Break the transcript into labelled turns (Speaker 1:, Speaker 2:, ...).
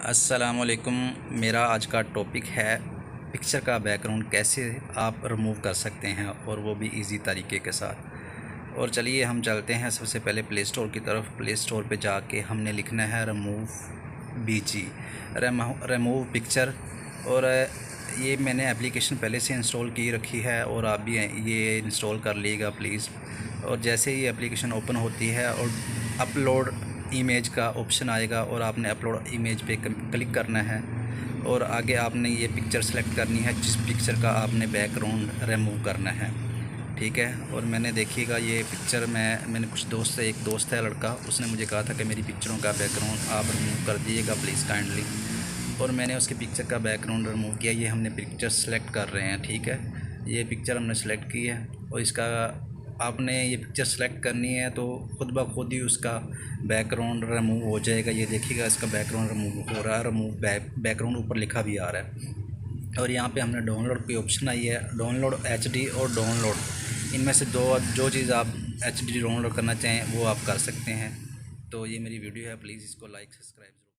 Speaker 1: अस्सलामुअलैकुम। मेरा आज का टॉपिक है पिक्चर का बैकग्राउंड कैसे आप रिमूव कर सकते हैं और वो भी इजी तरीके के साथ। और चलिए हम चलते हैं सबसे पहले प्ले स्टोर की तरफ। प्ले स्टोर पे जाके हमने लिखना है रिमूव BG, रिमूव पिक्चर। और ये मैंने एप्लीकेशन पहले से इंस्टॉल की रखी है और आप भी ये इंस्टॉल कर लीजिएगा प्लीज़। और जैसे ही एप्लीकेशन ओपन होती है और अपलोड इमेज का ऑप्शन आएगा और आपने अपलोड इमेज पे क्लिक करना है और आगे आपने ये पिक्चर सेलेक्ट करनी है जिस पिक्चर का आपने बैकग्राउंड रिमूव करना है, ठीक है। और मैंने देखिएगा ये पिक्चर मैंने कुछ एक दोस्त है लड़का, उसने मुझे कहा था कि मेरी पिक्चरों का बैकग्राउंड आप रिमूव कर दीजिएगा प्लीज़ काइंडली। और मैंने उसके पिक्चर का बैकग्राउंड रिमूव किया। ये हमने पिक्चर सेलेक्ट कर रहे हैं, ठीक है। ये पिक्चर हमने सेलेक्ट की है और इसका आपने ये पिक्चर सेलेक्ट करनी है तो खुद ब खुद ही उसका बैकग्राउंड रिमूव हो जाएगा। ये देखिएगा इसका बैकग्राउंड रिमूव हो रहा है, रिमूव बैकग्राउंड ऊपर लिखा भी आ रहा है। और यहाँ पे हमने डाउनलोड की ऑप्शन आई है, डाउनलोड HD और डाउनलोड, इनमें से जो चीज़ आप HD डाउनलोड करना चाहें वो आप कर सकते हैं। तो ये मेरी वीडियो है, प्लीज़ इसको लाइक सब्सक्राइब